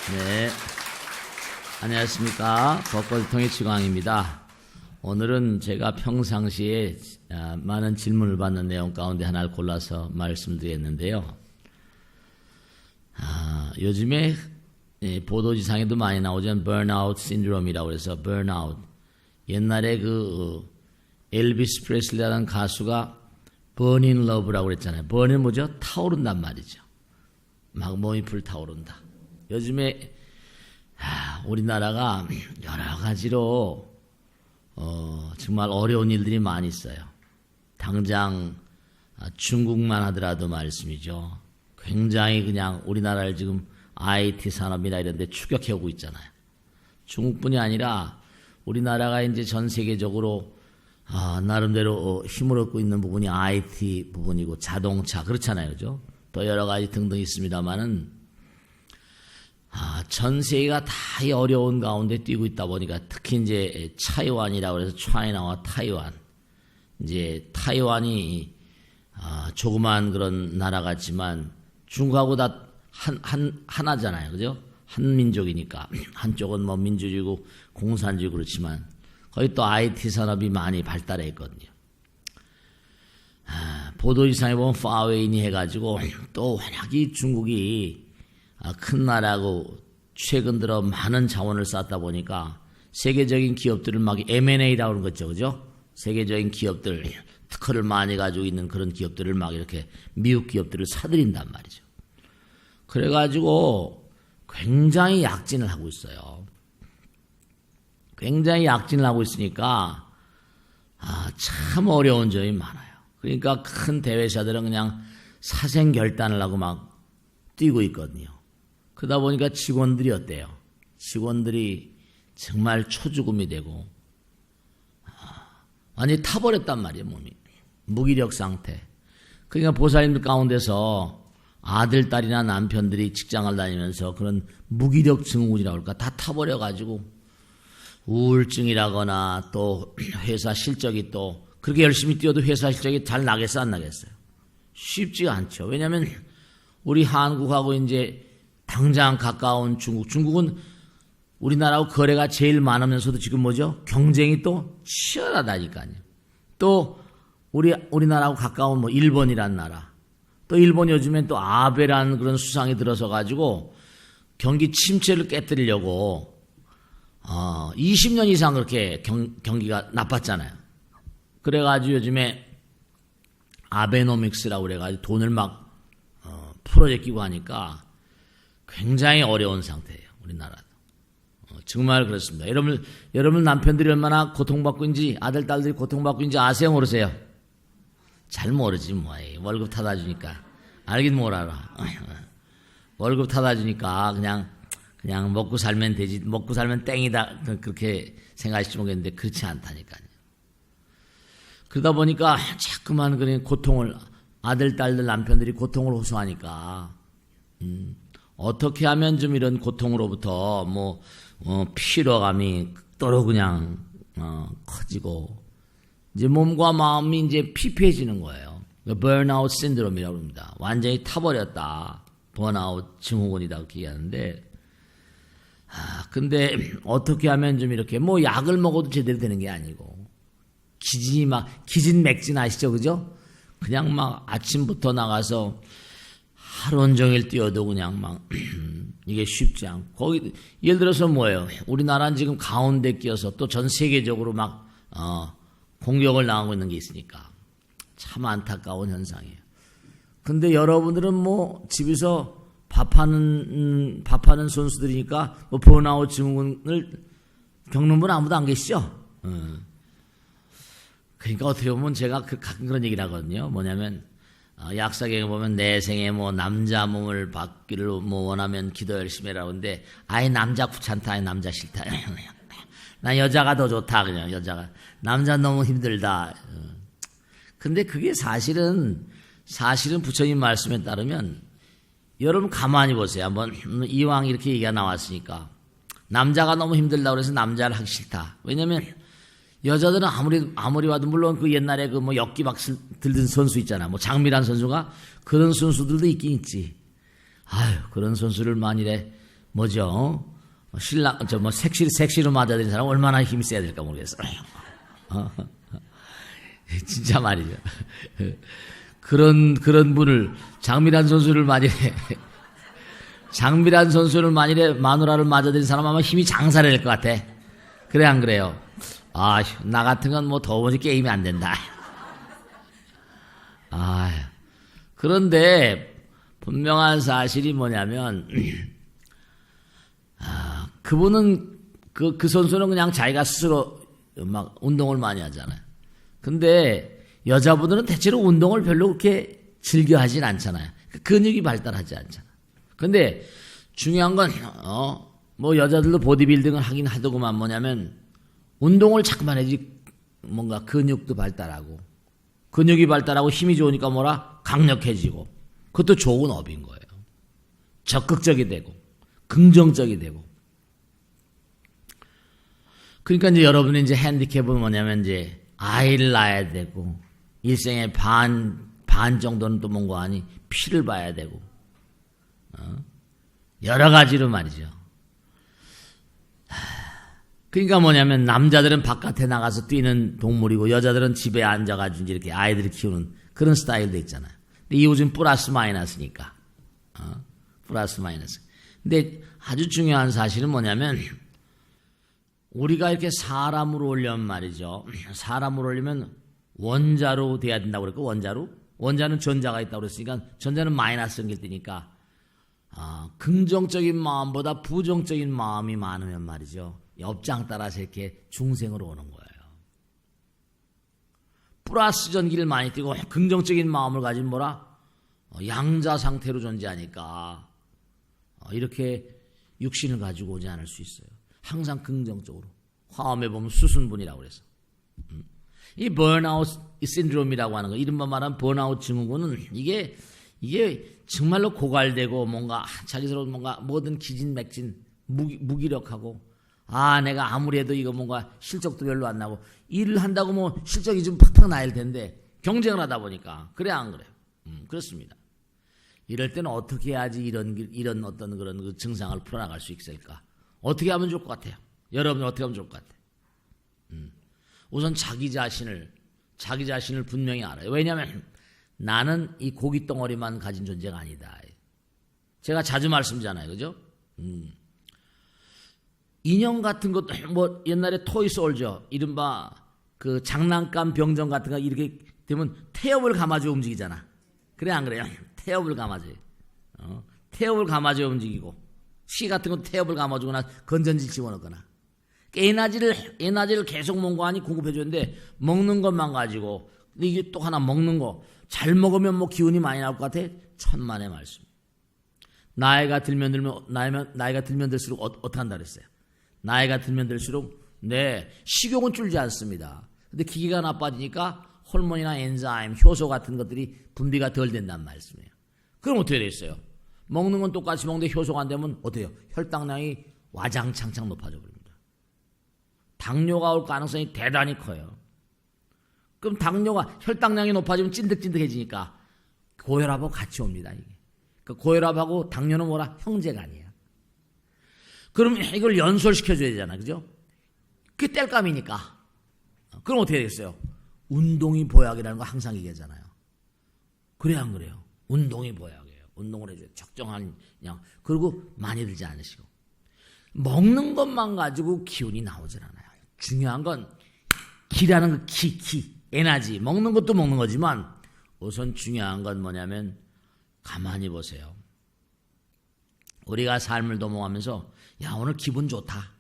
네, 안녕하십니까. 벚꽃통의 지광입니다. 오늘은 제가 평상시에 많은 질문을 받는 내용 가운데 하나를 골라서 말씀드렸는데요. 요즘에 보도지상에도 많이 나오죠. burnout 신드롬이라고 해서 burnout. 옛날에 엘비스 프레슬리라는 가수가 burning love라고 그랬잖아요. burning 뭐죠? 타오른단 말이죠. 막 몸이 불타오른다. 요즘에 우리나라가 여러 가지로 정말 어려운 일들이 많이 있어요. 당장 중국만 하더라도 말씀이죠. 굉장히 그냥 우리나라를 지금 IT 산업이나 이런 데 추격해오고 있잖아요. 중국뿐이 아니라 우리나라가 이제 전 세계적으로 나름대로 힘을 얻고 있는 부분이 IT 부분이고 자동차 그렇잖아요. 그죠? 또 여러 가지 등등 있습니다만은 전 세계가 다 이 어려운 가운데 뛰고 있다 보니까 특히 이제 차이완이라고 해서 차이나와 타이완 이제 타이완이 조그만 그런 나라 같지만 중국하고 다 하나잖아요. 그죠? 한 민족이니까 한쪽은 뭐 민주주의고 공산주의 그렇지만 거기 또 IT 산업이 많이 발달해 있거든요. 보도지상에 보면 파웨이니 해가지고 또 워낙 중국이 큰 나라고 최근 들어 많은 자원을 쌓다 보니까 세계적인 기업들을 막 M&A라고 하는 거죠. 그죠? 세계적인 기업들, 특허를 많이 가지고 있는 그런 기업들을 막 이렇게 미국 기업들을 사들인단 말이죠. 그래가지고 굉장히 약진을 하고 있어요. 굉장히 약진을 하고 있으니까 참 어려운 점이 많아요. 그러니까 큰 대회사들은 그냥 사생결단을 하고 막 뛰고 있거든요. 그러다 보니까 직원들이 어때요? 직원들이 정말 초죽음이 되고 완전히 타버렸단 말이에요. 몸이. 무기력 상태. 그러니까 보살님들 가운데서 아들, 딸이나 남편들이 직장을 다니면서 그런 무기력 증후군이라고 할까 다 타버려가지고 우울증이라거나 또 회사 실적이 또 그렇게 열심히 뛰어도 회사 실적이 잘 나겠어 안 나겠어요? 쉽지가 않죠. 왜냐하면 우리 한국하고 이제 당장 가까운 중국은 우리나라하고 거래가 제일 많으면서도 지금 뭐죠? 경쟁이 또 치열하다니까요. 또 우리나라하고 가까운 뭐 일본이란 나라. 또 일본 요즘엔 또 아베라는 그런 수상이 들어서 가지고 경기 침체를 깨뜨리려고 20년 이상 그렇게 경기가 나빴잖아요. 그래가지고 요즘에 아베노믹스라고 그래가지고 돈을 막 풀어제 끼고 하니까 굉장히 어려운 상태예요. 우리나라도. 정말 그렇습니다. 여러분 남편들이 얼마나 고통받고 있는지 아들, 딸들이 고통받고 있는지 아세요? 모르세요? 잘 모르지 뭐. 월급 타다 주니까. 알긴 뭘 알아. 월급 타다 주니까 그냥 먹고 살면 되지. 먹고 살면 땡이다. 그렇게 생각하실지 모르겠는데 그렇지 않다니까요. 그러다 보니까 자꾸만 그런 고통을 아들, 딸들, 남편들이 고통을 호소하니까 어떻게 하면 좀 이런 고통으로부터 피로감이 또로 그냥 커지고 이제 몸과 마음이 이제 피폐해지는 거예요. burnout 신드롬이라고 합니다. 완전히 타버렸다. 번아웃 증후군이다 그렇게 얘기하는데 근데 어떻게 하면 좀 이렇게 약을 먹어도 제대로 되는 게 아니고 기진맥진 아시죠? 그죠? 그냥 막 아침부터 나가서 하루 온종일 뛰어도 그냥 막 이게 쉽지 않고 거기 예를 들어서 뭐예요? 우리나라는 지금 가운데 끼어서 또 전 세계적으로 막 공격을 당하고 있는 게 있으니까 참 안타까운 현상이에요. 근데 여러분들은 집에서 밥하는 선수들이니까 번아웃 증후군을 겪는 분 아무도 안 계시죠? 그러니까 어떻게 보면 제가 가끔 그런 얘기를 하거든요. 뭐냐면 약사경에 보면 내 생에 남자 몸을 받기를 원하면 기도 열심히 해라. 근데 아예 남자 귀찮다. 아예 남자 싫다. 난 여자가 더 좋다. 그냥 여자가. 남자 너무 힘들다. 근데 그게 사실은 부처님 말씀에 따르면 여러분 가만히 보세요. 한번 이왕 이렇게 얘기가 나왔으니까 남자가 너무 힘들다고 그래서 남자를 하기 싫다. 왜냐면 여자들은 아무리 봐도 물론 그 옛날에 역기 막 들던 선수 있잖아. 장미란 선수가 그런 선수들도 있긴 있지. 그런 선수를 만일에 뭐죠? 신랑, 섹시로 맞아들인 사람 얼마나 힘이 세야 될까 모르겠어요. 진짜 말이죠. 그런 분을, 장미란 선수를 만일에 마누라를 맞아들인 사람 아마 힘이 장사를 될 것 같아. 그래, 안 그래요? 아, 나 같은 건 뭐 더우니 게임이 안 된다. 그런데 분명한 사실이 뭐냐면, 그분은, 그 선수는 그냥 자기가 스스로 막 운동을 많이 하잖아요. 근데 여자분들은 대체로 운동을 별로 그렇게 즐겨 하진 않잖아요. 근육이 발달하지 않잖아요. 근데 중요한 건, 뭐 여자들도 보디빌딩을 하긴 하더구만 뭐냐면, 운동을 자꾸만 해야지 뭔가 근육이 발달하고 힘이 좋으니까 뭐라? 강력해지고. 그것도 좋은 업인 거예요. 적극적이 되고, 긍정적이 되고. 그러니까 이제 여러분이 이제 핸디캡은 뭐냐면 이제 아이를 낳아야 되고, 일생의 반 정도는 또 뭔가 아니, 피를 봐야 되고, 여러 가지로 말이죠. 그러니까 뭐냐면 남자들은 바깥에 나가서 뛰는 동물이고 여자들은 집에 앉아가지고 이렇게 아이들을 키우는 그런 스타일도 있잖아요. 근데 요즘 플러스 마이너스니까. 플러스 마이너스. 근데 아주 중요한 사실은 뭐냐면 우리가 이렇게 사람으로 올려면 말이죠. 사람으로 올리면 원자로 돼야 된다고 그랬고 원자는 전자가 있다고 그랬으니까 전자는 마이너스 연결 뜨니까 긍정적인 마음보다 부정적인 마음이 많으면 말이죠. 업장 따라서 이렇게 중생으로 오는 거예요. 플러스 전기를 많이 띄고 긍정적인 마음을 가진 뭐라? 양자 상태로 존재하니까 이렇게 육신을 가지고 오지 않을 수 있어요. 항상 긍정적으로. 화엄에 보면 수순분이라고 그래서. 이 번아웃 신드롬이라고 하는 거, 이른바 말하는 번아웃 증후군은 이게 정말로 고갈되고 뭔가 자기스러워 뭔가 뭐든 기진맥진 무기력하고 내가 아무리 해도 이거 뭔가 실적도 별로 안 나고 일을 한다고 뭐 실적이 좀 팍팍 나야 할 텐데 경쟁을 하다 보니까 그래 안 그래요? 그렇습니다. 이럴 때는 어떻게 해야지 이런 어떤 그런 그 증상을 풀어나갈 수 있을까? 어떻게 하면 좋을 것 같아요? 여러분이 어떻게 하면 좋을 것 같아요? 우선 자기 자신을 분명히 알아요. 왜냐하면 나는 이 고기 덩어리만 가진 존재가 아니다. 제가 자주 말씀드리잖아요. 그죠? 인형 같은 것도 뭐 옛날에 토이 솔저 이른바 그 장난감 병정 같은 거 이렇게 되면 태엽을 감아줘 움직이잖아. 그래 안 그래요? 태엽을 감아줘. 태엽을 감아줘 움직이고 시 같은 것도 태엽을 감아주거나 건전지 집어넣거나 에너지를 계속 뭔가 하니 공급해주는데 먹는 것만 가지고 근데 이게 또 하나 먹는 거 잘 먹으면 뭐 기운이 많이 나올 것 같아? 천만의 말씀. 나이가 들면 들수록 어떻게 한다 그랬어요? 나이가 들면 들수록 식욕은 줄지 않습니다. 근데 기기가 나빠지니까 호르몬이나 엔자임, 효소 같은 것들이 분비가 덜 된다는 말씀이에요. 그럼 어떻게 됐어요? 먹는 건 똑같이 먹는데 효소가 안 되면 어때요? 혈당량이 와장창창 높아져 버립니다. 당뇨가 올 가능성이 대단히 커요. 그럼 혈당량이 높아지면 찐득찐득해지니까 고혈압하고 같이 옵니다. 이게. 그러니까 고혈압하고 당뇨는 뭐라? 형제가 아니야. 그럼 이걸 연솔시켜줘야 되잖아. 그죠? 그게 땔감이니까. 그럼 어떻게 되겠어요? 운동이 보약이라는 거 항상 얘기하잖아요. 그래 안 그래요? 운동이 보약이에요. 운동을 해줘요. 적정한 양. 그리고 많이 들지 않으시고. 먹는 것만 가지고 기운이 나오질 않아요. 중요한 건 기라는 거 기. 에너지. 먹는 것도 먹는 거지만 우선 중요한 건 뭐냐면 가만히 보세요. 우리가 삶을 도모하면서 오늘 기분 좋다.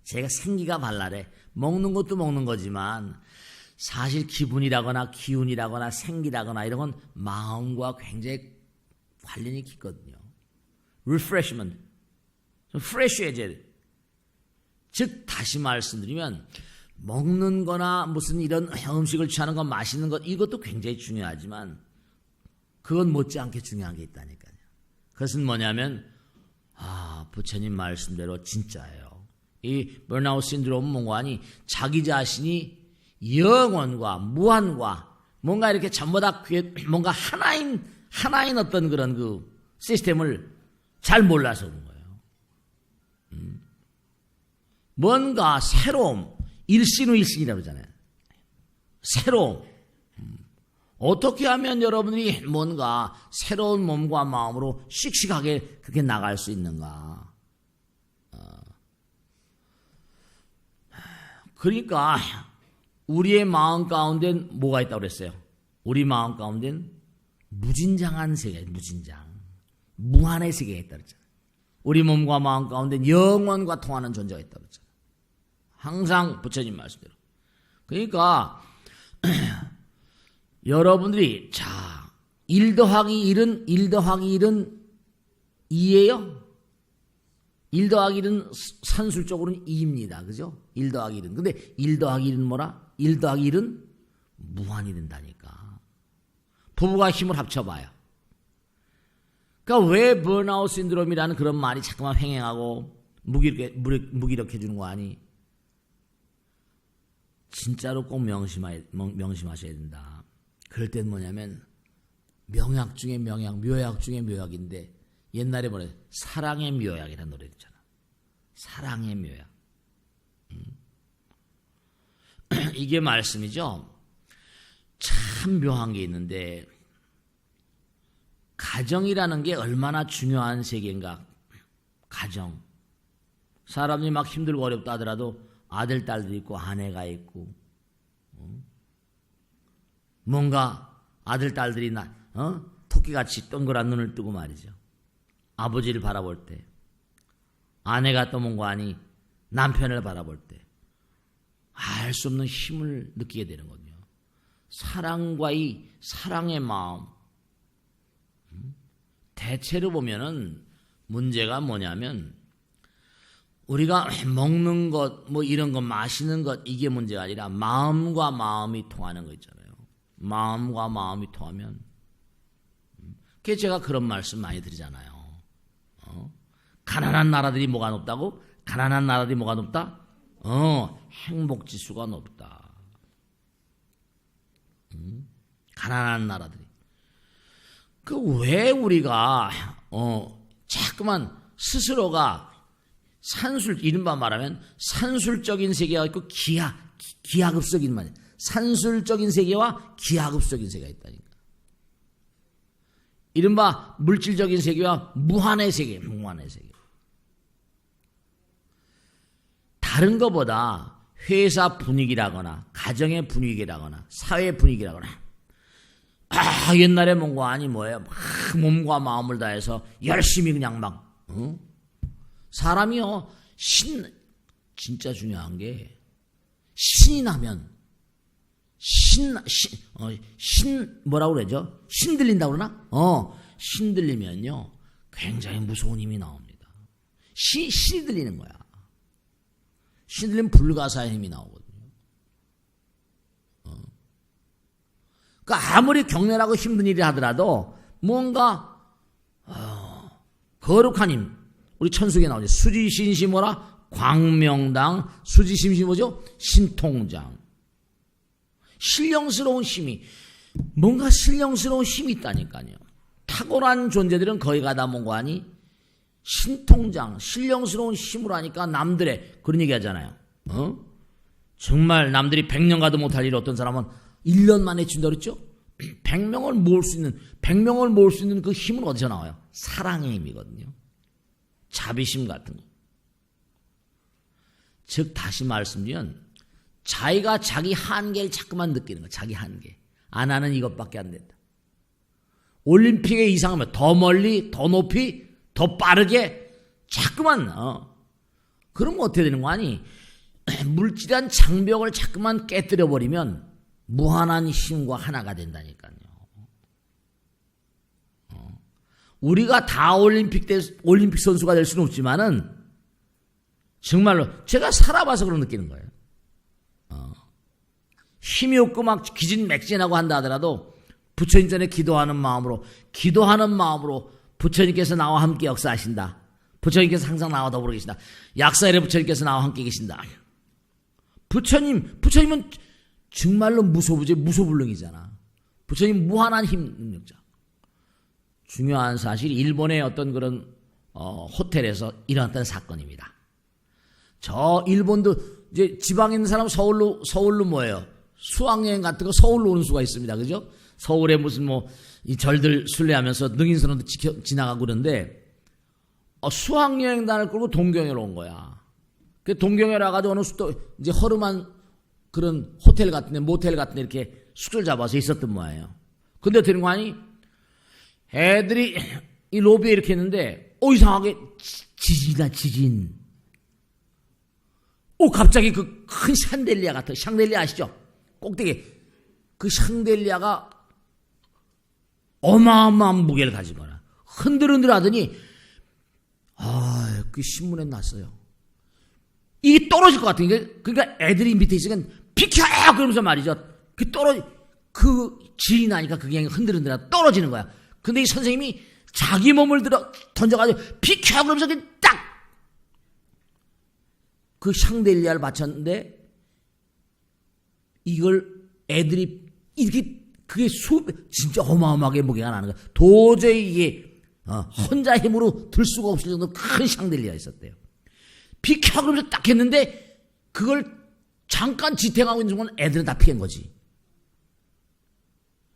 제가 생기가 발랄해. 먹는 것도 먹는 거지만 사실 기분이라거나 기운이라거나 생기라거나 이런 건 마음과 굉장히 관련이 깊거든요. refreshment. 프레쉬해져야 돼. 즉 다시 말씀드리면 먹는 거나 무슨 이런 음식을 취하는 것, 마시는 것 이것도 굉장히 중요하지만 그건 못지않게 중요한 게 있다니까요. 그것은 뭐냐면 부처님 말씀대로 진짜예요. 이 번아웃 신드롬은 뭔가 하니 자기 자신이 영원과 무한과 뭔가 이렇게 전부 다 뭔가 하나인 어떤 그런 그 시스템을 잘 몰라서 그런 거예요. 뭔가 새로움, 일신후일신이라고 그러잖아요. 새로움. 어떻게 하면 여러분들이 뭔가 새로운 몸과 마음으로 씩씩하게 그렇게 나갈 수 있는가? 그러니까 우리의 마음 가운데는 뭐가 있다고 그랬어요? 우리 마음 가운데는 무진장한 세계, 무진장. 무한의 세계가 있다고 그랬잖아요. 우리 몸과 마음 가운데는 영원과 통하는 존재가 있다고 그랬잖아요. 항상 부처님 말씀대로. 그러니까 여러분들이 자 1 더하기 1은 1 더하기 1은 2예요. 1 더하기 1은 산술적으로는 2입니다. 그죠? 1 더하기 1은. 근데 1 더하기 1은 뭐라? 1 더하기 1은 무한이 된다니까. 부부가 힘을 합쳐봐요. 그러니까 왜 번아웃 신드롬이라는 그런 말이 자꾸만 횡행하고 무기력해 주는 거 아니? 진짜로 꼭 명심하셔야 된다. 그럴 땐 뭐냐면 명약 중에 명약, 묘약 중에 묘약인데 옛날에 뭐래? 사랑의 묘약이라는 노래 있잖아. 사랑의 묘약. 이게 말씀이죠. 참 묘한 게 있는데 가정이라는 게 얼마나 중요한 세계인가. 가정. 사람이 막 힘들고 어렵다 하더라도 아들, 딸도 있고 아내가 있고 뭔가 아들, 딸들이 토끼같이 동그란 눈을 뜨고 말이죠. 아버지를 바라볼 때 아내가 또 뭔가 아니 남편을 바라볼 때 알 수 없는 힘을 느끼게 되는 거죠. 사랑과의 사랑의 마음. 대체로 보면은 문제가 뭐냐면 우리가 먹는 것, 뭐 이런 거 마시는 것 이게 문제가 아니라 마음과 마음이 통하는 거 있잖아요. 마음과 마음이 통하면 그게 제가 그런 말씀 많이 드리잖아요. 가난한 나라들이 뭐가 높다고? 가난한 나라들이 뭐가 높다? 행복지수가 높다. 가난한 나라들이. 그 왜 우리가 자꾸만 스스로가 이른바 말하면 산술적인 세계가 있고 기하급적인 말이에요. 산술적인 세계와 기하급적인 세계가 있다니까. 이른바 물질적인 세계와 무한의 세계, 무한의 세계. 다른 것보다 회사 분위기라거나 가정의 분위기라거나 사회 분위기라거나 옛날에 뭔가 아니 뭐예요. 막 몸과 마음을 다해서 열심히 그냥 막 사람이요 진짜 중요한 게 신이 나면 뭐라고 그러죠? 신 들린다고 그러나? 신 들리면요 굉장히 무서운 힘이 나옵니다. 신이 들리는 거야. 신 들리면 불가사의 힘이 나오거든요. 그러니까 아무리 격렬하고 힘든 일을 하더라도 뭔가 거룩한 힘. 우리 천수기에 나오죠. 수지신시 뭐라? 광명당. 수지신시 뭐죠? 신통장. 신령스러운 힘이 뭔가 신령스러운 힘이 있다니까요. 탁월한 존재들은 거기 가다 뭔가 하니 신통장, 신령스러운 힘으로 하니까 남들의 그런 얘기 하잖아요. 정말 남들이 100년 가도 못할 일을 어떤 사람은 1년 만에 준다 그랬죠? 100명을 모을 수 있는 그 힘은 어디서 나와요? 사랑의 힘이거든요. 자비심 같은 거. 즉 다시 말씀드리면 자기가 자기 한계를 자꾸만 느끼는 거예요. 자기 한계. 나는 이것밖에 안 된다. 올림픽에 이상하면 더 멀리, 더 높이, 더 빠르게 자꾸만 그러면 어떻게 되는 거 아니? 물질한 장벽을 자꾸만 깨뜨려버리면 무한한 힘과 하나가 된다니까요. 우리가 다 올림픽 선수가 될 수는 없지만은 정말로 제가 살아봐서 그런 느끼는 거예요. 힘이 없고 막 기진맥진하고 한다 하더라도 부처님 전에 기도하는 마음으로 부처님께서 나와 함께 역사하신다. 부처님께서 항상 나와 더불어 계신다. 약사일의 부처님께서 나와 함께 계신다. 부처님은 정말로 무소불능이잖아. 부처님 무한한 힘 능력자. 중요한 사실이 일본의 어떤 그런 호텔에서 일어났던 사건입니다. 저 일본도 이제 지방에 있는 사람 서울로 뭐예요? 수학여행 같은 거 서울로 오는 수가 있습니다. 그죠? 서울에 무슨 이 절들 순례하면서 능인선원도 지나가고 그러는데, 수학여행단을 끌고 동경에로 온 거야. 그 동경에로 와가지고 어느 또 이제 허름한 그런 호텔 같은 데, 모텔 같은 데 이렇게 숙소를 잡아서 있었던 모양이에요. 근데 어떻게 되는 거 아니? 애들이 이 로비에 이렇게 있는데, 이상하게 지진이다, 지진. 갑자기 그 큰 샹델리아 같은, 샹델리아 아시죠? 꼭대기. 그 샹델리아가 어마어마한 무게를 가진 거야. 흔들흔들 하더니, 그 신문에 났어요. 이게 떨어질 것 같은 게, 그러니까 애들이 밑에 있으니까, 비켜! 그러면서 말이죠. 그 지진이 나니까 그게 흔들흔들 떨어지는 거야. 근데 이 선생님이 자기 몸을 던져가지고, 비켜! 그러면서 그냥 딱! 그 샹델리아를 맞췄는데, 이걸 애들이, 이렇게, 그게 진짜 어마어마하게 무게가 나는 거야. 도저히 이게, 혼자 힘으로 들 수가 없을 정도로 큰 샹델리아 있었대요. 비켜! 그러면서 딱 했는데, 그걸 잠깐 지탱하고 있는 순간 애들은 다 피한 거지.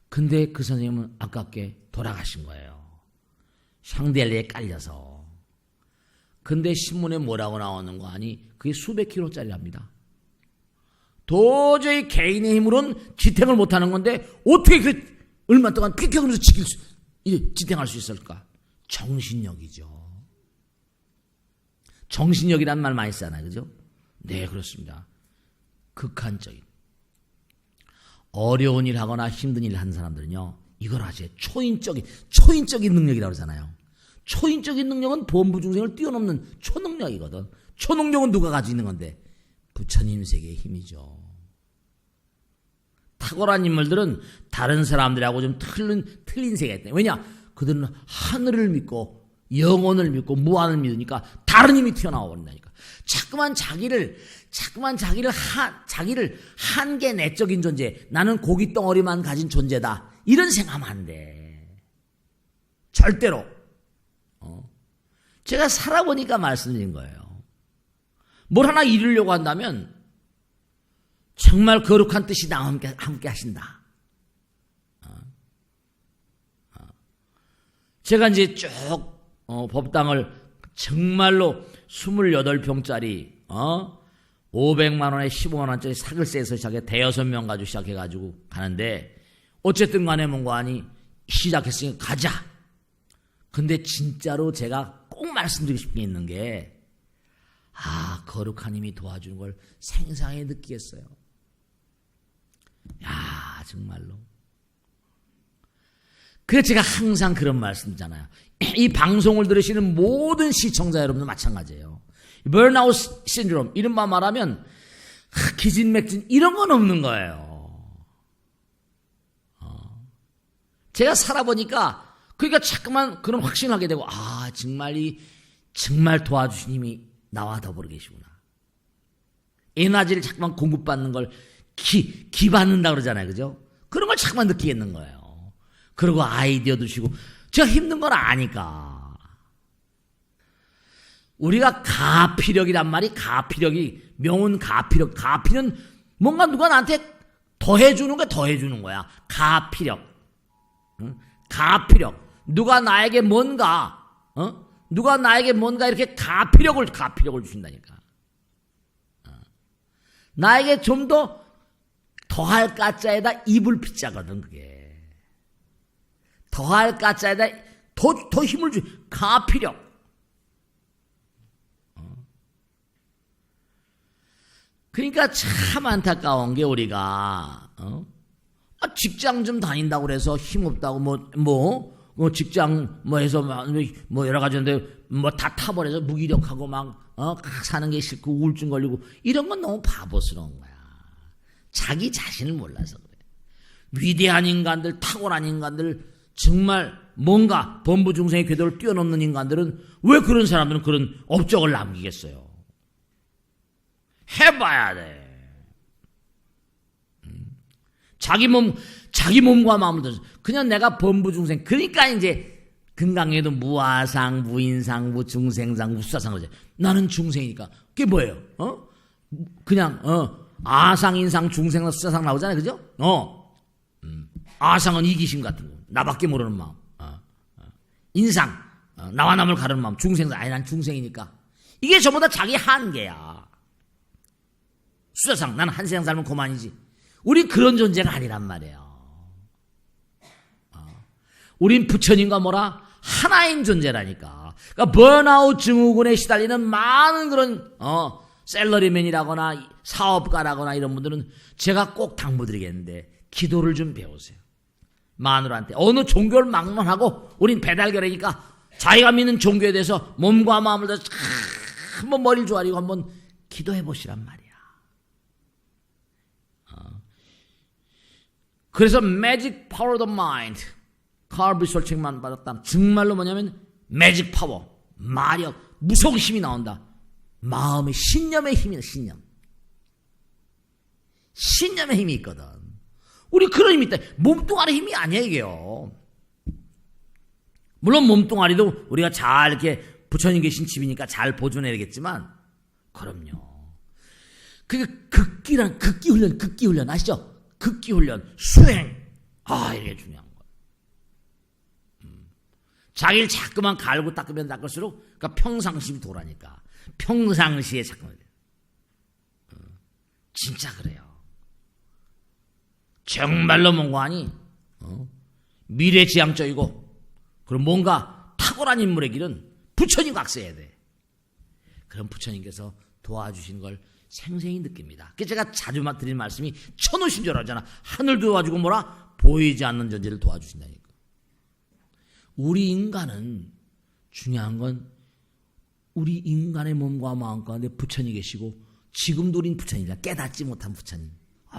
근데 그 선생님은 아깝게 돌아가신 거예요. 샹델리아에 깔려서. 근데 신문에 뭐라고 나오는 거 아니? 그게 수백 킬로짜리랍니다. 도저히 개인의 힘으로는 지탱을 못하는 건데 어떻게 얼마 동안 비켜! 그러면서 지탱할 수 있을까? 정신력이죠. 정신력이란 말 많이 쓰잖아요. 그죠? 네, 그렇습니다. 극한적인. 어려운 일 하거나 힘든 일을 하는 사람들은요, 이걸 아세요? 초인적인 능력이라고 그러잖아요. 초인적인 능력은 범부중생을 뛰어넘는 초능력이거든. 초능력은 누가 가지고 있는 건데? 부처님 세계의 힘이죠. 탁월한 인물들은 다른 사람들하고 좀 틀린 세계가 있다. 왜냐? 그들은 하늘을 믿고 영혼을 믿고 무한을 믿으니까 다른 힘이 튀어나와 버린다니까. 자꾸만 자기를 한계 내적인 존재, 나는 고기 덩어리만 가진 존재다, 이런 생각하면 안 돼. 절대로. 제가 살아보니까 말씀드린 거예요. 뭘 하나 이루려고 한다면 정말 거룩한 뜻이 나와 함께 하신다. 제가 이제 쭉 법당을 정말로 28평짜리 500만 원에 15만 원짜리 사글세에서 시작해 대여섯 명 가지고 시작해가지고 가는데, 어쨌든 간에 뭔가 하니 시작했으니까 가자. 근데 진짜로 제가 꼭 말씀드리고 싶은 게 있는 게, 거룩한 힘이 도와주는 걸 생생하게 느끼겠어요. 정말로. 그래서 제가 항상 그런 말씀드리잖아요. 이 방송을 들으시는 모든 시청자 여러분도 마찬가지예요. 번아웃 신드롬, 이른바 말하면 기진맥진 이런 건 없는 거예요. 제가 살아보니까 그러니까 자꾸만 그런 확신을 하게 되고, 정말 도와주신 힘이 나와 더불어 계시구나. 에너지를 자꾸만 공급받는 걸 기받는다 그러잖아요. 그죠? 그런 걸 자꾸만 느끼겠는 거예요. 그리고 아이디어도 주시고, 제가 힘든 걸 아니까. 우리가 가피력이란 말이, 명운 가피력. 가피는 뭔가 누가 나한테 더해주는 거야. 가피력. 가피력. 누가 나에게 뭔가 이렇게 가피력을 주신다니까. 나에게 좀 더할 가짜에다 입을 빗자거든, 그게. 더할 가짜에다 더 힘을 가피력. 그러니까 참 안타까운 게, 우리가 직장 좀 다닌다고 그래서 힘없다고 직장 해서 여러 가지인데 다 타버려서 무기력하고 사는 게 싫고 우울증 걸리고, 이런 건 너무 바보스러운 거야. 자기 자신을 몰라서 그래. 위대한 인간들, 탁월한 인간들, 정말 뭔가 범부중생의 궤도를 뛰어넘는 인간들은 왜 그런 사람들은 그런 업적을 남기겠어요? 해봐야 돼. 자기 몸과 마음을 들어서 그냥 내가 범부중생, 그러니까 이제 금강에도 무아상, 무인상, 무중생상, 무수사상 그러지. 나는 중생이니까. 그게 뭐예요? 그냥 아상, 인상, 중생상, 수사상 나오잖아요. 그죠? 아상은 이기심 같은 거. 나밖에 모르는 마음. 인상, 나와 남을 가르는 마음. 중생상, 아니 난 중생이니까. 이게 전부 다 자기 한계야. 수사상, 나는 한 세상 살면 그만이지. 우린 그런 존재가 아니란 말이에요. 우린 부처님과 뭐라? 하나인 존재라니까. 그러니까 번아웃 증후군에 시달리는 많은 그런 셀러리맨이라거나 사업가라거나 이런 분들은 제가 꼭 당부드리겠는데 기도를 좀 배우세요. 마누라한테 어느 종교를 막론하고 우린 배달결이니까 자기가 믿는 종교에 대해서 몸과 마음을 다해서 한번 머리를 조아리고 한번 기도해 보시란 말이야. 그래서 Magic Power of the Mind 칼 비설 책만 받았다. 정말로 뭐냐면 매직 파워, 마력, 무서운 힘이 나온다. 마음의 신념의 힘이다. 신념의 힘이 있거든. 우리 그런 힘이 있다. 몸뚱아리 힘이 아니야 이게요. 물론 몸뚱아리도 우리가 잘 이렇게 부처님 계신 집이니까 잘 보존해야겠지만 그럼요. 그게 극기 훈련 아시죠? 극기 훈련, 수행. 이게 중요한 거예요. 자기를 자꾸만 갈고 닦으면 닦을수록 그러니까 평상심이 도라니까. 평상시에 자꾸만 진짜 그래요. 정말로 뭔가하니 미래지향적이고 그럼 뭔가 탁월한 인물의 길은 부처님 각서해야 돼. 그럼 부처님께서 도와주신 걸 생생히 느낍니다. 그래서 제가 자주 드리는 말씀이 천우신조라잖아. 하늘 도와주고 뭐라? 보이지 않는 존재를 도와주신다니까. 우리 인간은 중요한 건 우리 인간의 몸과 마음 가운데 부처님 계시고 지금도 우린 부처님이다. 깨닫지 못한 부처님.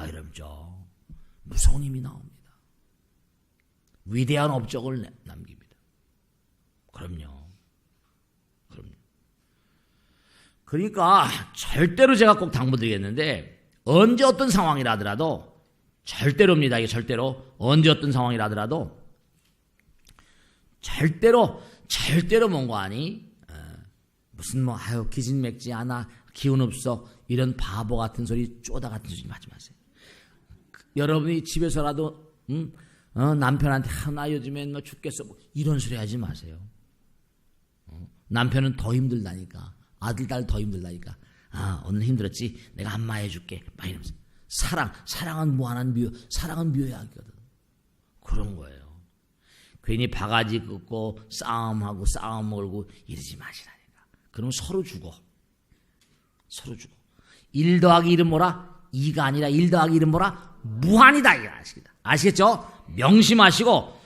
이러죠. 무서운 힘이 나옵니다. 위대한 업적을 남깁니다. 그럼요. 그러니까 절대로 제가 꼭 당부드리겠는데 언제 어떤 상황이라 하더라도 절대로입니다. 이게 절대로 언제 어떤 상황이라 하더라도 절대로 뭔가 아니 무슨 기진맥지 않아 기운 없어 이런 바보 같은 소리 쪼다 같은 소리 하지 마세요. 여러분이 집에서라도 남편한테 나 요즘엔 죽겠어 이런 소리 하지 마세요. 남편은 더 힘들다니까. 아들 딸 더 힘들다니까. 오늘 힘들었지 내가 안마해 줄게 막 이러면서. 사랑은 무한한 사랑은 묘약이거든. 그런 거예요. 괜히 바가지 긋고 싸움하고 싸움 몰고 이러지 마시라니까. 그럼 서로 죽어. 1 더하기 1은 뭐라? 2가 아니라 1 더하기 1은 뭐라? 무한이다. 이거 아시겠죠? 명심하시고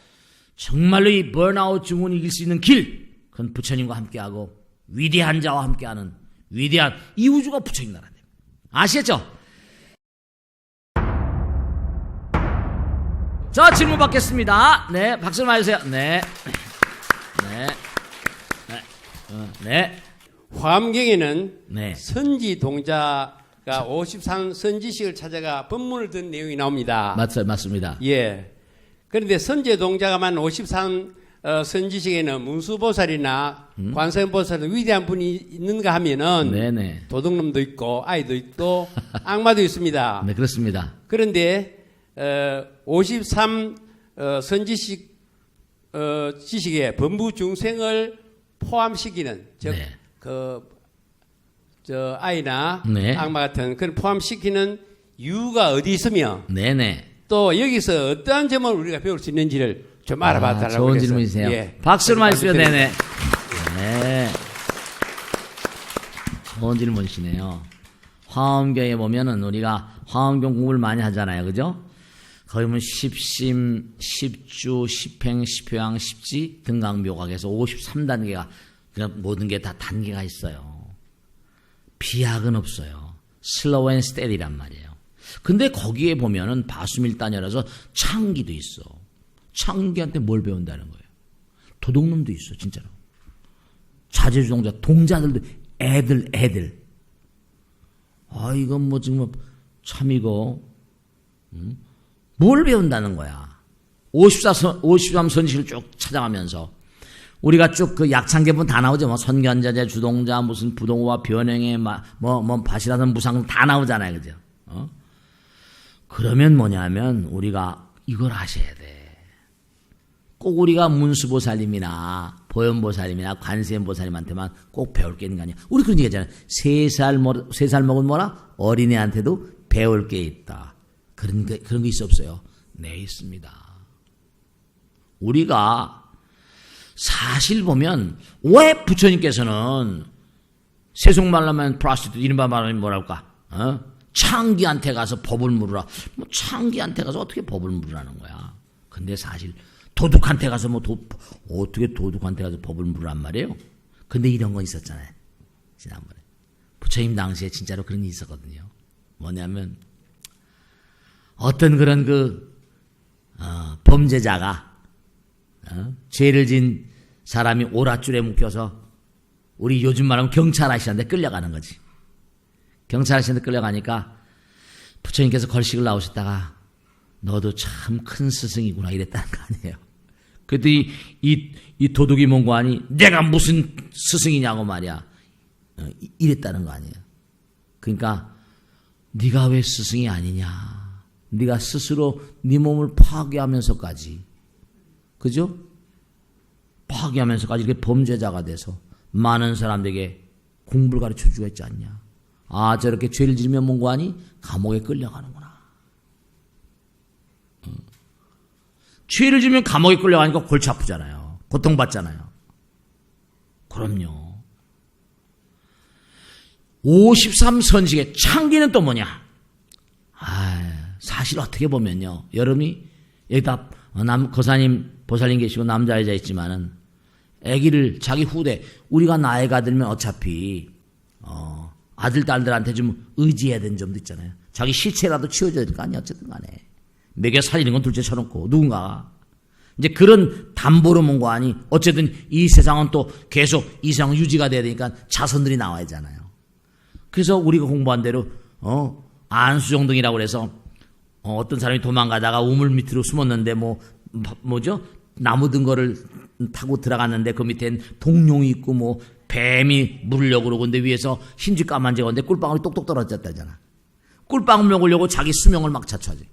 정말로 이 번아웃 증후군을 이길 수 있는 길 그건 부처님과 함께하고 위대한 자와 함께하는 위대한 이 우주가 부처님 나라입니다. 아시겠죠? 자, 질문 받겠습니다. 네, 박수 많이 주세요. 네. 화엄경에는 네. 선지 동자가 53 선지식을 찾아가 법문을 든 내용이 나옵니다. 맞습니다. 예. 그런데 선제 동자가만 53 선지식에는 문수보살이나 관세음보살 위대한 분이 있는가 하면은 네네. 도둑놈도 있고 아이도 있고 악마도 있습니다. 네, 그렇습니다. 그런데 53 선지식 지식에 범부 중생을 포함시키는 즉 네. 아이나 네. 악마 같은 그런 포함시키는 이유가 어디 있으며 네네. 또 여기서 어떠한 점을 우리가 배울 수 있는지를 좀 알아봐 달라고 좋은 그래서. 질문이세요. 예. 박수를 많이 주세요. 네네. 네. 좋은 질문이시네요. 화엄경에 보면은 우리가 화엄경 공부를 많이 하잖아요. 그죠? 거기 보면 십심, 십주, 십행, 십효양, 십지, 등강묘각에서 53단계가 그냥 모든 게 다 단계가 있어요. 비약은 없어요. 슬로우 앤 스테디란 말이에요. 근데 거기에 보면은 바수밀단이라서 창기도 있어. 창기한테 뭘 배운다는 거예요. 도둑놈도 있어, 진짜로. 자제주동자, 동자들도 애들. 이건 뭐 지금 참 이거 뭘 배운다는 거야. 53선지식을 쭉 찾아가면서 우리가 쭉 그 약창계본 다 나오죠. 뭐 선견자재, 주동자, 무슨 부동호와 변형의 뭐 바시라는 무상 다 나오잖아요, 그죠? 그러면 뭐냐면 우리가 이걸 아셔야 돼. 꼭 우리가 문수보살님이나 보현보살님이나 관세음보살님한테만 꼭 배울 게 있는 거 아니야. 우리 그런 얘기 하잖아요. 3살 먹은 뭐라? 어린애한테도 배울 게 있다. 그런 거 있어 없어요? 네, 있습니다. 우리가 사실 보면 왜 부처님께서는 세속말로 하면 프라스티튜트 이른바 말하면 뭐랄까? 창기한테 가서 법을 물으라. 뭐 창기한테 가서 어떻게 법을 물으라는 거야. 근데 사실 도둑한테 가서 어떻게 도둑한테 가서 법을 물으란 말이에요. 근데 이런 건 있었잖아요. 지난번에. 부처님 당시에 진짜로 그런 일이 있었거든요. 뭐냐면 어떤 그런 범죄자가 죄를 진 사람이 오랏줄에 묶여서 우리 요즘 말하면 경찰 아저씨한테 끌려가는 거지. 경찰 아저씨한테 끌려가니까 부처님께서 걸식을 나오셨다가 너도 참 큰 스승이구나 이랬다는 거 아니에요. 그랬더니 이 도둑이 뭔고 하니 내가 무슨 스승이냐고 말이야. 이랬다는 거 아니에요. 그러니까 네가 왜 스승이 아니냐. 네가 스스로 네 몸을 파괴하면서까지 그죠? 파괴하면서까지 이렇게 범죄자가 돼서 많은 사람들에게 공부를 가르쳐주고 있지 않냐. 아 저렇게 죄를 지르면 뭔고 하니 감옥에 끌려가는구나. 죄를 지면 감옥에 끌려가니까 골치 아프잖아요. 고통받잖아요. 그럼요. 53선식의 창기는 또 뭐냐? 사실 어떻게 보면요. 여러분이 여기다 거사님, 보살님 계시고 남자 여자 있지만은 아기를 자기 후대 우리가 나이가 들면 어차피 아들 딸들한테 좀 의지해야 되는 점도 있잖아요. 자기 시체라도 치워줘야 될 거 아니야. 어쨌든 간에. 먹여 살리는 건 둘째 쳐놓고 누군가가 이제 그런 담보로 뭔 거 아니 어쨌든 이 세상은 또 계속 이 세상 유지가 돼야 되니까 자손들이 나와야 하잖아요. 그래서 우리가 공부한 대로 안수정등이라고 그래서 어떤 사람이 도망가다가 우물 밑으로 숨었는데 뭐죠? 나무 든 거를 타고 들어갔는데 그 밑엔 동룡이 있고 뭐 뱀이 물으려고 그러고 근데 위에서 흰지 까만 제건데 꿀방울이 똑똑 떨어졌다잖아. 꿀방울 먹으려고 자기 수명을 막 자처하지.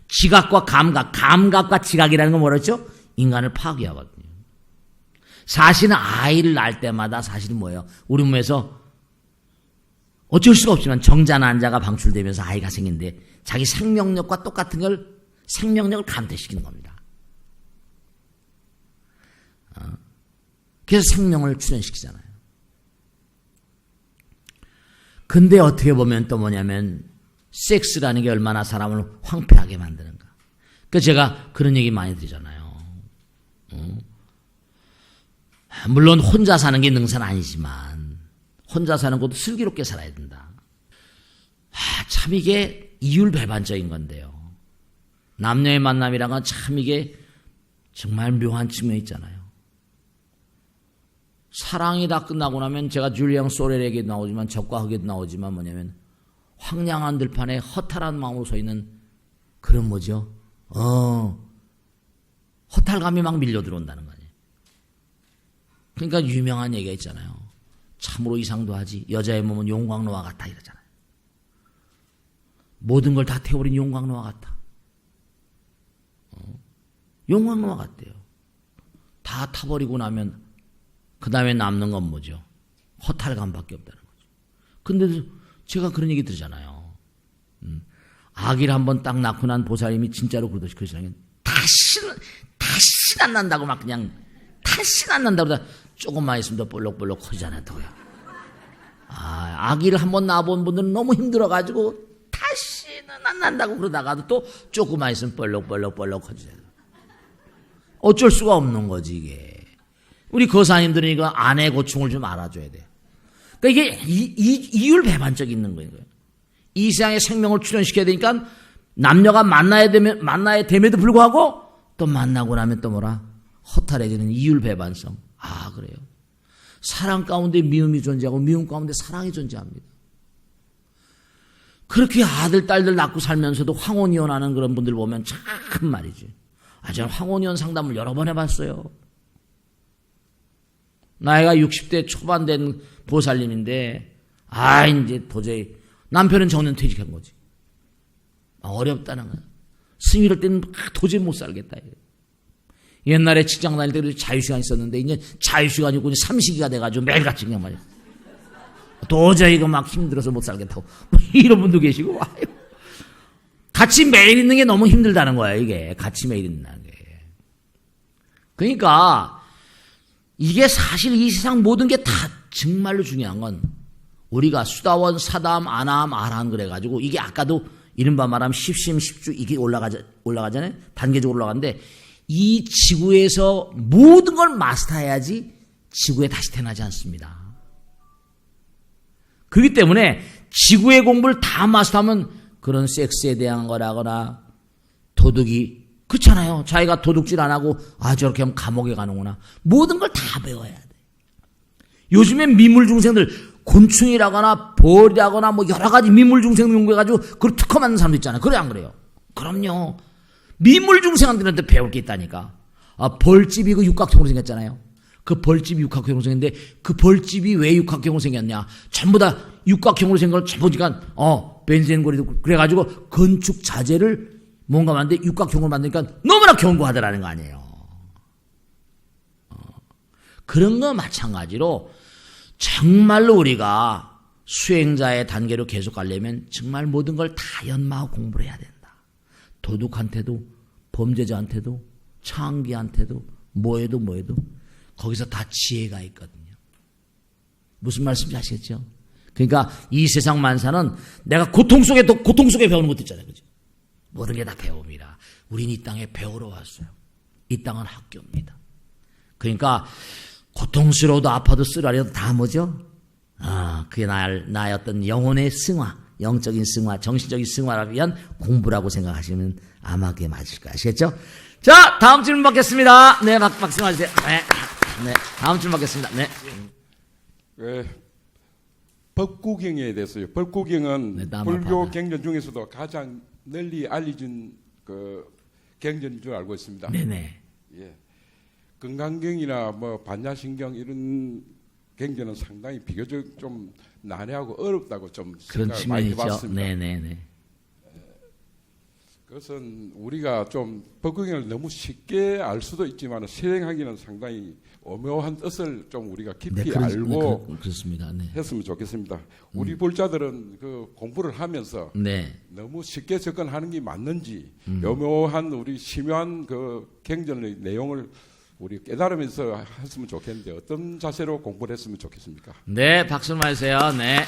지각과 감각과 지각이라는 건 뭐랬죠? 인간을 파괴하거든요. 사실은 아이를 낳을 때마다 사실은 뭐예요? 우리 몸에서 어쩔 수가 없지만 정자 난자가 방출되면서 아이가 생긴데 자기 생명력과 똑같은 생명력을 감퇴시키는 겁니다. 그래서 생명을 출현시키잖아요. 근데 어떻게 보면 또 뭐냐면 섹스라는 게 얼마나 사람을 황폐하게 만드는가. 그러니까 제가 그런 얘기 많이 드리잖아요. 물론 혼자 사는 게 능사는 아니지만 혼자 사는 것도 슬기롭게 살아야 된다. 참 이게 이율배반적인 건데요. 남녀의 만남이란 건 참 이게 정말 묘한 측면이 있잖아요. 사랑이 다 끝나고 나면 제가 줄리앙 소렐에게 나오지만 적과 흑에도 나오지만 뭐냐면 황량한 들판에 허탈한 마음으로 서 있는 그런 뭐죠? 허탈감이 막 밀려 들어온다는 거 아니에요. 그러니까 유명한 얘기가 있잖아요. 참으로 이상도 하지 여자의 몸은 용광로와 같다 이러잖아요. 모든 걸 다 태워버린 용광로와 같다. 용광로와 같대요. 다 타버리고 나면 그 다음에 남는 건 뭐죠? 허탈감밖에 없다는 거죠. 근데도 제가 그런 얘기 들잖아요. 아기를 한번 딱 낳고 난 보살님이 진짜로 그러시잖아요. 다시는 안 난다고 막 그냥 다시는 안 난다고 그러다 조금만 있으면 더 볼록볼록 커지잖아요. 더요. 아기를 한번 낳아본 분들은 너무 힘들어가지고 다시는 안 난다고 그러다가도 또 조금만 있으면 볼록볼록 커지잖아요. 어쩔 수가 없는 거지 이게. 우리 거사님들은 이거 아내 고충을 좀 알아줘야 돼. 그러니까 이게 이율배반적이 있는 거예요. 이 세상에 생명을 출현시켜야 되니까 남녀가 만나야 됨에도 불구하고 또 만나고 나면 또 뭐라? 허탈해지는 이율배반성. 그래요. 사랑 가운데 미움이 존재하고 미움 가운데 사랑이 존재합니다. 그렇게 아들, 딸들 낳고 살면서도 황혼이혼하는 그런 분들 보면 참 말이지. 저는 황혼이혼 상담을 여러 번 해봤어요. 나이가 60대 초반 된 보살님인데, 이제 도저히, 남편은 정년 퇴직한 거지. 어렵다는 거야. 스님 이럴 때는 도저히 못 살겠다. 옛날에 직장 다닐 때 자유시간 있었는데, 이제 자유시간이 있고, 삼시기가 돼가지고 매일같이 그냥 말이야. 도저히 이거 막 힘들어서 못 살겠다고. 이런 분도 계시고, 같이 매일 있는 게 너무 힘들다는 거야, 이게. 같이 매일 있는 게. 그러니까, 이게 사실 이 세상 모든 게 다 정말로 중요한 건, 우리가 수다원, 사담, 아남, 아란 그래가지고, 이게 아까도 이른바 말하면 십심, 십주, 이게 올라가잖아요? 단계적으로 올라가는데, 이 지구에서 모든 걸 마스터해야지 지구에 다시 태어나지 않습니다. 그렇기 때문에 지구의 공부를 다 마스터하면 그런 섹스에 대한 거라거나 도둑이 그렇잖아요. 자기가 도둑질 안 하고 저렇게 하면 감옥에 가는구나. 모든 걸 다 배워야 돼. 요즘엔 미물 중생들 곤충이라거나 벌이라거나 뭐 여러 가지 미물 중생 연구해가지고 그걸 특허 만든 사람도 있잖아요. 그래 안 그래요? 그럼요. 미물 중생한테는 배울 게 있다니까. 벌집이 그 육각형으로 생겼잖아요. 그 벌집이 육각형으로 생겼는데 그 벌집이 왜 육각형으로 생겼냐? 전부 다 육각형으로 생긴 걸 보니까 벤젠고리도 그래가지고 건축 자재를 뭔가 만드는데 육각형으로 만드니까 너무나 견고하더라는 거 아니에요. 그런 거 마찬가지로 정말로 우리가 수행자의 단계로 계속 가려면 정말 모든 걸 다 연마하고 공부를 해야 된다. 도둑한테도 범죄자한테도 창기한테도 뭐해도 거기서 다 지혜가 있거든요. 무슨 말씀인지 아시겠죠? 그러니까 이 세상 만사는 내가 고통 속에 배우는 것도 있잖아요. 그죠? 모든 게 다 배움이라. 우린 이 땅에 배우러 왔어요. 이 땅은 학교입니다. 그러니까 고통스러워도 아파도 쓰라려도 다 뭐죠? 그게 나의 어떤 영혼의 승화, 영적인 승화, 정신적인 승화를 위한 공부라고 생각하시면 아마 그게 맞을 거예요. 아시겠죠? 자, 다음 질문 받겠습니다. 네, 박수 맞으세요. 네, 다음 질문 받겠습니다. 네. 법구경에 대해서요. 법구경은 네, 불교 경전 중에서도 가장 널리 알려진 그 경전인 줄 알고 있습니다. 네네. 예. 건강경이나 뭐 반야신경 이런 경전은 상당히 비교적 좀 난해하고 어렵다고 좀 그런 생각을 많이 측면이죠. 해봤습니다. 네네네. 그것은 우리가 좀 법구경을 너무 쉽게 알 수도 있지만 실행하기는 상당히 오묘한 뜻을 좀 우리가 깊이 알고 그렇습니다. 네. 했으면 좋겠습니다. 우리 불자들은 그 공부를 하면서 네. 너무 쉽게 접근하는 게 맞는지 오묘한 우리 심오한 그 경전의 내용을 우리 깨달으면서 했으면 좋겠는데 어떤 자세로 공부를 했으면 좋겠습니까? 네, 박수 맞으세요. 네.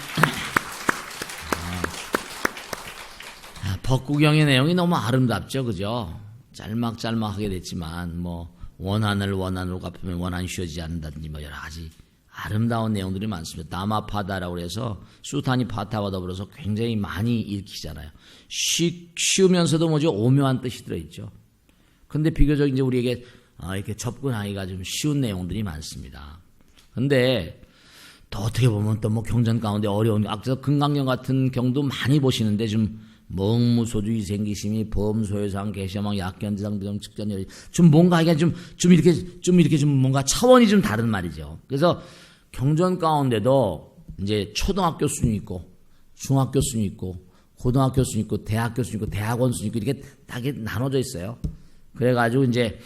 법구경의 내용이 너무 아름답죠, 그죠? 짤막짤막하게 됐지만 뭐 원한으로 갚으면 원한이 쉬어지지 않는다든지 뭐 여러 가지 아름다운 내용들이 많습니다. 다마파다라고 해서 수타니 파타와 더불어서 굉장히 많이 읽히잖아요. 쉬우면서도 뭐죠? 오묘한 뜻이 들어있죠. 근데 비교적 이제 우리에게 이렇게 접근하기가 좀 쉬운 내용들이 많습니다. 근데 또 어떻게 보면 또 뭐 경전 가운데 어려운 앞서 금강경 같은 경도 많이 보시는데 좀 멍무소주의 생기심이 범소요상 개시망 약견지상 비정 측전열 좀 뭔가 이게 좀 이렇게 좀 뭔가 차원이 좀 다른 말이죠. 그래서 경전 가운데도 이제 초등학교 수준이 있고 중학교 수준이 있고 고등학교 수준이 있고 대학교 수준이 있고 대학원 수준이 있고 이렇게 딱 나눠져 있어요. 그래가지고 이제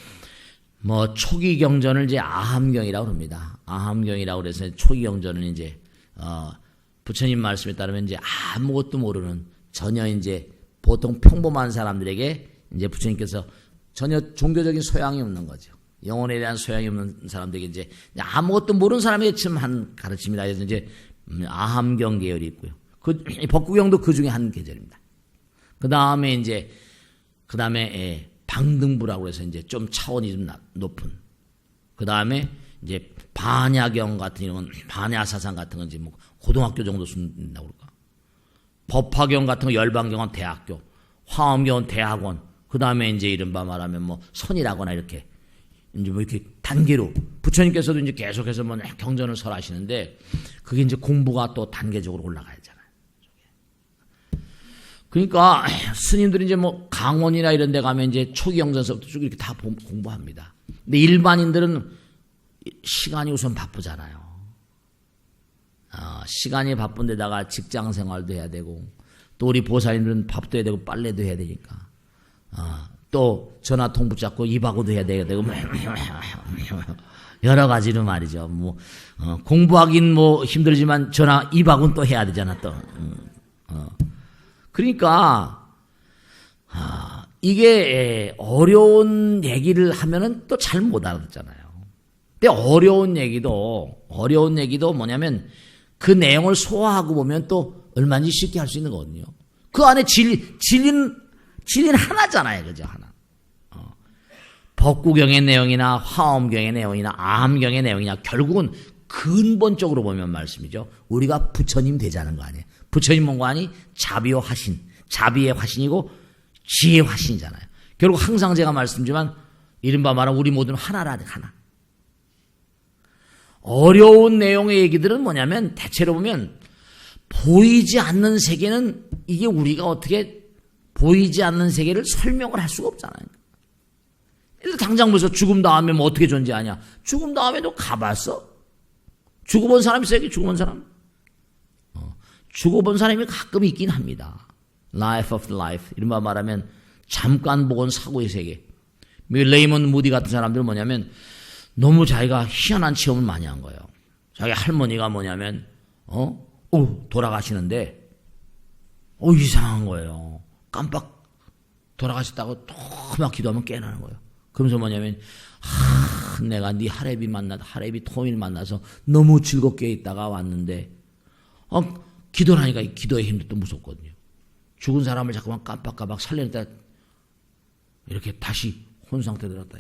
뭐 초기 경전을 이제 아함경이라고 합니다. 아함경이라고 그래서 초기 경전은 이제 부처님 말씀에 따르면 이제 아무것도 모르는 전혀 이제 보통 평범한 사람들에게 이제 부처님께서 전혀 종교적인 소양이 없는 거죠. 영혼에 대한 소양이 없는 사람들에게 이제 아무것도 모르는 사람에게 처음 한 가르침이다. 그래서 이제 아함경 계열이 있고요. 그 법구경도 그 중에 한 계절입니다. 그 다음에 방등부라고 해서 이제 좀 차원이 좀 높은. 그 다음에 이제 반야경 같은 이런 반야사상 같은 건 이제 뭐 고등학교 정도 쓴다고 그럴까. 법화경 같은 거 열반경은 대학교, 화엄경은 대학원. 그 다음에 이제 이른바 말하면 뭐 선이라거나 이렇게 이제 뭐 이렇게 단계로 부처님께서도 이제 계속해서 뭐 경전을 설하시는데 그게 이제 공부가 또 단계적으로 올라가야 되잖아요. 그러니까 스님들이 이제 뭐 강원이나 이런 데 가면 이제 초기 경전서부터 쭉 이렇게 다 공부합니다. 근데 일반인들은 시간이 우선 바쁘잖아요. 시간이 바쁜데다가 직장 생활도 해야 되고, 또 우리 보살님들은 밥도 해야 되고 빨래도 해야 되니까, 또 전화통 붙잡고 입하고도 해야 되고 여러 가지로 말이죠. 뭐 공부하긴 뭐 힘들지만 전화 입하고는 또 해야 되잖아 또. 그러니까 이게 어려운 얘기를 하면은 또 잘 못 알아듣잖아요. 근데 어려운 얘기도 뭐냐면 그 내용을 소화하고 보면 또 얼마든지 쉽게 할 수 있는 거거든요. 그 안에 진리는 하나잖아요. 그죠? 하나. 법구경의 내용이나 화엄경의 내용이나 아함경의 내용이나 결국은 근본적으로 보면 말씀이죠. 우리가 부처님 되자는 거 아니에요. 부처님 뭔가 아니? 자비와 화신. 자비의 화신이고 지혜의 화신이잖아요. 결국 항상 제가 말씀드리지만 이른바 말하면 우리 모두는 하나라는 하나. 어려운 내용의 얘기들은 뭐냐면 대체로 보면 보이지 않는 세계는 이게 우리가 어떻게 보이지 않는 세계를 설명을 할 수가 없잖아요. 당장 벌써 죽음 다음에 뭐 어떻게 존재하냐. 죽음 다음에도 가봤어? 죽어본 사람 있어요? 죽어본 사람? 죽어본 사람이 가끔 있긴 합니다. Life of life. 이른바 말하면 잠깐 보건 사고의 세계. 레이먼드 무디 같은 사람들은 뭐냐면 너무 자기가 희한한 체험을 많이 한 거예요. 자기 할머니가 뭐냐면 돌아가시는데 이상한 거예요. 깜빡 돌아가셨다고 막 기도하면 깨나는 거예요. 그러면서 뭐냐면 내가 네 하레비 토미를 만나서 너무 즐겁게 있다가 왔는데 기도를 하니까 기도의 힘도 또 무섭거든요. 죽은 사람을 자꾸만 깜빡깜빡 살려냈다 이렇게 다시 혼상태 들었다.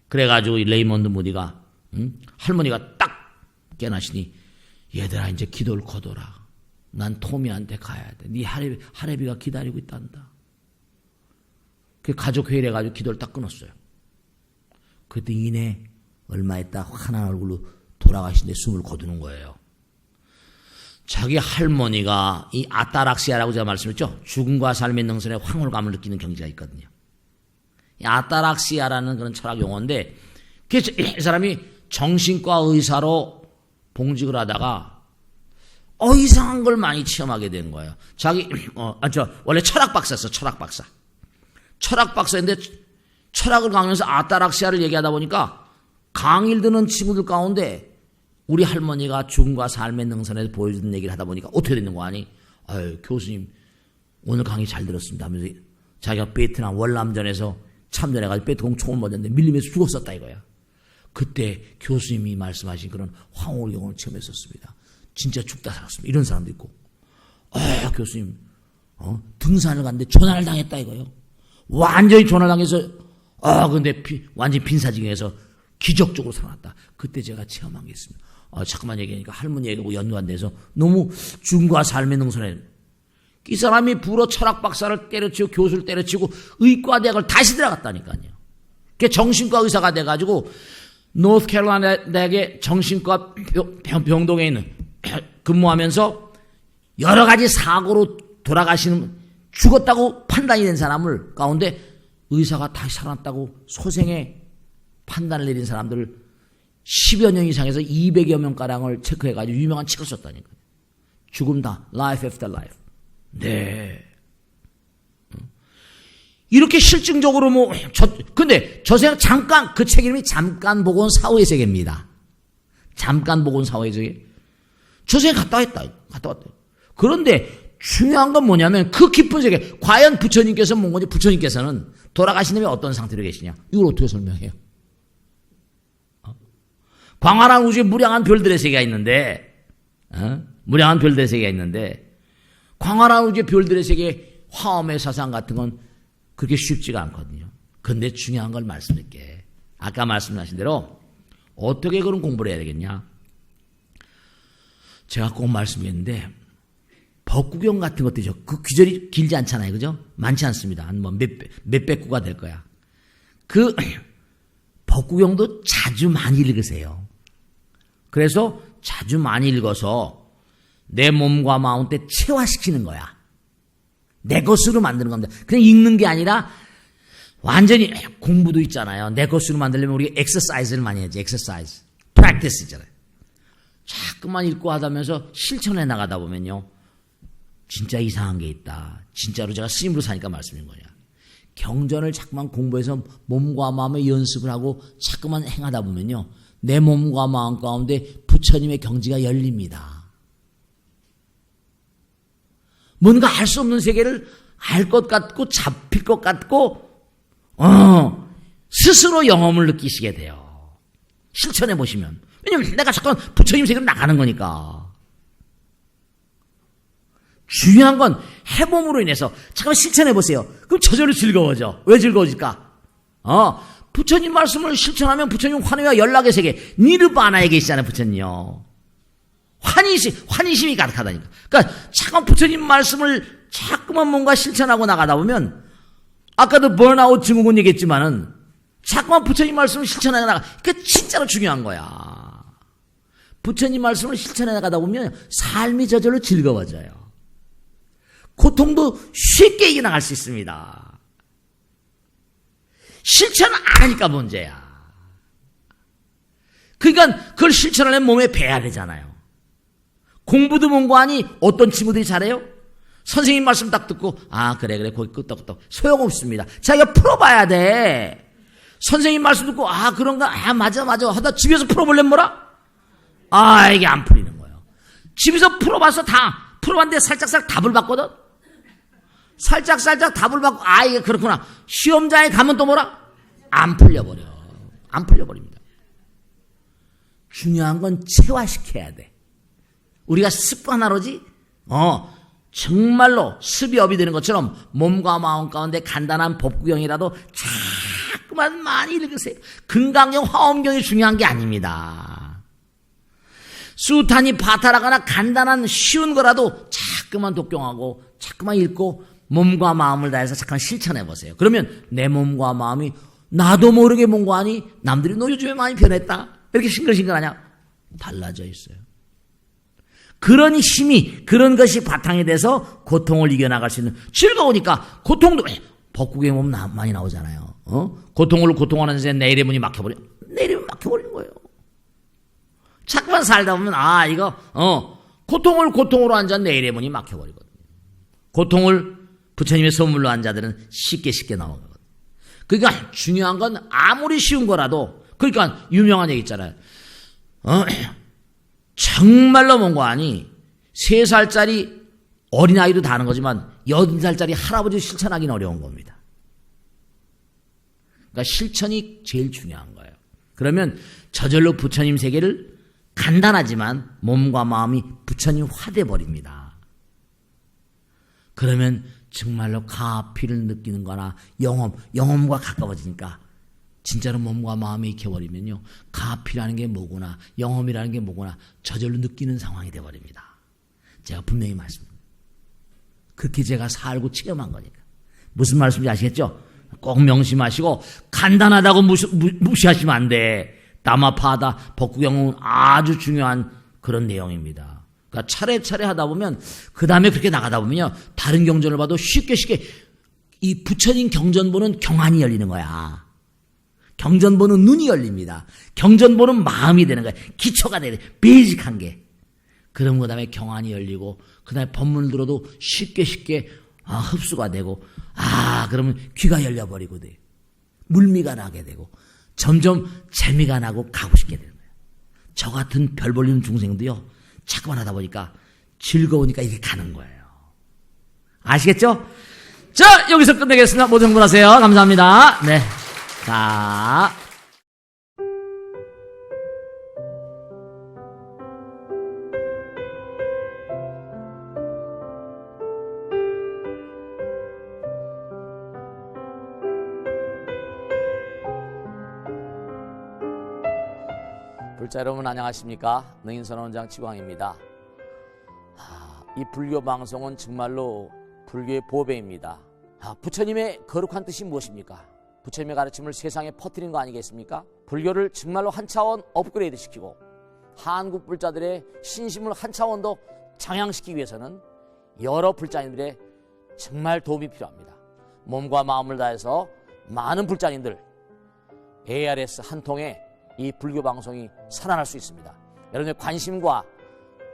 그래가지고 레이먼드 무디가 할머니가 딱 깨나시니 얘들아 이제 기도를 거둬라. 난 토미한테 가야 돼. 네 하레비가 기다리고 있단다. 그 가족 회의를 해가지고 기도를 딱 끊었어요. 그때 이내 얼마 있다 환한 얼굴로 돌아가신데 숨을 거두는 거예요. 자기 할머니가 이 아따락시아라고 제가 말씀했죠. 죽음과 삶의 능선에 황홀감을 느끼는 경지가 있거든요. 이 아따락시아라는 그런 철학 용어인데 이 사람이 정신과 의사로 봉직을 하다가 이상한 걸 많이 체험하게 된 거예요. 원래 철학 박사였어. 철학 박사인데 철학을 강의하면서 아따락시아를 얘기하다 보니까 강의를 듣는 친구들 가운데 우리 할머니가 죽음과 삶의 능선에서 보여주는 얘기를 하다 보니까 어떻게 되는 거 아니? 교수님 오늘 강의 잘 들었습니다 하면서 자기가 베트남 월남전에서 참전해가지고 베트콩 총을 맞았는데 밀리면서 죽었었다 이거야. 그때 교수님이 말씀하신 그런 황홀경을 체험했었습니다. 진짜 죽다 살았습니다. 이런 사람도 있고 교수님 등산을 갔는데 조난을 당했다 이거요. 완전히 조난당해서 근데 완전히 빈사징에서 기적적으로 살아났다. 그때 제가 체험한 게 있습니다. 잠깐만 얘기하니까 할머니 얘기하고 연관 돼서 너무 죽음과 삶의 능선에 이 사람이 불어 철학 박사를 때려치고 교수를 때려치고 의과대학을 다시 들어갔다니까요. 그게 정신과 의사가 돼가지고 노스캐롤라이나 대학의 정신과 병동에 있는 근무하면서 여러 가지 사고로 돌아가시는 죽었다고 판단이 된 사람을 가운데 의사가 다시 살아났다고 소생의 판단을 내린 사람들을 10여 년 이상에서 200여 명가량을 체크해가지고 유명한 책을 썼다니까요. 죽음다. Life after life. 네. 이렇게 실증적으로 근데 저 세상 잠깐, 그 책 이름이 잠깐 보건 사후의 세계입니다. 잠깐 보건 사후의 세계. 저 세상 갔다 왔다. 그런데 중요한 건 뭐냐면 그 깊은 세계, 과연 부처님께서 뭔 건지 부처님께서는 돌아가신 다음에 어떤 상태로 계시냐? 이걸 어떻게 설명해요? 광활한 우주에 무량한 별들의 세계가 있는데, 무량한 별들의 세계가 있는데, 광활한 우주의 별들의 세계 화엄의 사상 같은 건 그렇게 쉽지가 않거든요. 근데 중요한 걸 말씀드릴게. 아까 말씀하신 대로 어떻게 그런 공부를 해야 되겠냐? 제가 꼭 말씀드렸는데 법구경 같은 것들이죠. 그 귀절이 길지 않잖아요. 그죠? 많지 않습니다. 한 몇백 구가 될 거야. 그 법구경도 자주 많이 읽으세요. 그래서 자주 많이 읽어서 내 몸과 마음 때 체화시키는 거야. 내 것으로 만드는 겁니다. 그냥 읽는 게 아니라 완전히 공부도 있잖아요. 내 것으로 만들려면 우리가 엑서사이즈를 많이 해야지. 엑서사이즈. practice잖아요. 자꾸만 읽고 하다면서 실천해 나가다 보면요, 진짜 이상한 게 있다. 진짜로 제가 스님으로 사니까 말씀인 거냐. 경전을 자꾸만 공부해서 몸과 마음의 연습을 하고 자꾸만 행하다 보면요, 내 몸과 마음 가운데 부처님의 경지가 열립니다. 뭔가 알 수 없는 세계를 알 것 같고 잡힐 것 같고 스스로 영험을 느끼시게 돼요. 실천해 보시면. 왜냐면 내가 잠깐 부처님 세계로 나가는 거니까. 중요한 건 해봄으로 인해서 잠깐 실천해 보세요. 그럼 저절로 즐거워져. 왜 즐거워질까? 부처님 말씀을 실천하면 부처님 환희와 연락의 세계 니르바나에 계시잖아요. 부처님요. 환희심이 가득하다니까. 그러니까 잠깐 부처님 말씀을 자꾸만 뭔가 실천하고 나가다 보면, 아까도 번아웃 증후군 얘기했지만은 자꾸만 부처님 말씀을 실천해 나가. 그 진짜로 중요한 거야. 부처님 말씀을 실천해 나가다 보면 삶이 저절로 즐거워져요. 고통도 쉽게 이겨나갈 수 있습니다. 실천 안 하니까 문제야. 그러니까 그걸 실천하려면 몸에 배야 되잖아요. 공부도 뭔고하니 어떤 친구들이 잘해요? 선생님 말씀 딱 듣고 그래 거기 끄떡끄떡 소용없습니다. 자기가 풀어봐야 돼. 선생님 말씀 듣고 그런가 맞아 하다 집에서 풀어보려면 뭐라? 이게 안 풀리는 거예요. 집에서 풀어봐서 다 풀어봤는데 살짝살짝 답을 받거든. 살짝 답을 받고 이게 그렇구나. 시험장에 가면 또 뭐라? 안 풀려버립니다. 중요한 건 체화시켜야 돼. 우리가 습관하러지 정말로 습이업이 되는 것처럼 몸과 마음 가운데 간단한 법구경이라도 자꾸만 많이 읽으세요. 금강경, 화엄경이 중요한 게 아닙니다. 수타니 파타라거나 간단한 쉬운 거라도 자꾸만 독경하고 자꾸만 읽고 몸과 마음을 다해서 잠깐 실천해 보세요. 그러면 내 몸과 마음이 나도 모르게 뭔가 하니 남들이 너 요즘에 많이 변했다 이렇게 싱글싱글하냐? 달라져 있어요. 그런 힘이, 그런 것이 바탕이 돼서 고통을 이겨나갈 수 있는, 즐거우니까 고통도 법국에 보면 많이 나오잖아요. 고통하는 새 내일의 문이 막혀버리는 거예요. 자꾸만 살다 보면 고통으로 앉아 내일의 문이 막혀버리거든요. 고통을 부처님의 선물로 한 자들은 쉽게 넘어가거든요. 그러니까 중요한 건 아무리 쉬운 거라도, 그러니까 유명한 얘기 있잖아요. 정말로 뭔가 하니 3살짜리 어린아이도 다 하는 거지만 80살짜리 할아버지 실천하기는 어려운 겁니다. 그러니까 실천이 제일 중요한 거예요. 그러면 저절로 부처님 세계를 간단하지만 몸과 마음이 부처님화 돼버립니다. 그러면 정말로 가피를 느끼는 거나 영험과 가까워지니까 진짜로 몸과 마음이 익혀버리면요, 가피라는 게 뭐구나, 영험이라는 게 뭐구나 저절로 느끼는 상황이 돼버립니다. 제가 분명히 말씀드립니다. 그렇게 제가 살고 체험한 거니까. 무슨 말씀인지 아시겠죠? 꼭 명심하시고, 간단하다고 무시하시면 안 돼. 다마파다, 법구경은 아주 중요한 그런 내용입니다. 그러니까 차례차례 하다 보면, 그 다음에 그렇게 나가다 보면요, 다른 경전을 봐도 쉽게 이 부처님 경전 보는 경안이 열리는 거야. 경전 보는 눈이 열립니다. 경전 보는 마음이 되는 거야. 기초가 되는, 베이직한 게. 그럼 그 다음에 경안이 열리고, 그 다음에 법문을 들어도 쉽게 흡수가 되고, 그러면 귀가 열려버리고 돼. 물미가 나게 되고, 점점 재미가 나고 가고 싶게 되는 거예요. 저 같은 별 볼리는 중생도요, 자꾸만 하다 보니까 즐거우니까 이게 가는 거예요. 아시겠죠? 자, 여기서 끝내겠습니다. 모두 흥분하세요. 감사합니다. 네. 자. 불자 여러분 안녕하십니까? 능인선원장 지광입니다. 이 불교 방송은 정말로 불교의 보배입니다. 부처님의 거룩한 뜻이 무엇입니까? 부처님의 가르침을 세상에 퍼뜨린 거 아니겠습니까? 불교를 정말로 한 차원 업그레이드 시키고 한국 불자들의 신심을 한 차원 더 장양시키기 위해서는 여러 불자님들의 정말 도움이 필요합니다. 몸과 마음을 다해서 많은 불자님들 ARS 한 통에 이 불교 방송이 살아날 수 있습니다. 여러분의 관심과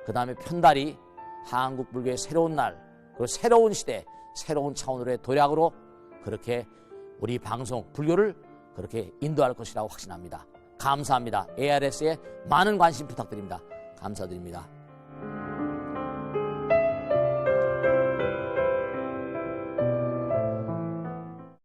그 다음에 편달이 한국 불교의 새로운 날, 그리고 새로운 시대, 새로운 차원으로의 도약으로 그렇게 우리 방송, 불교를 그렇게 인도할 것이라고 확신합니다. 감사합니다. ARS에 많은 관심 부탁드립니다. 감사드립니다.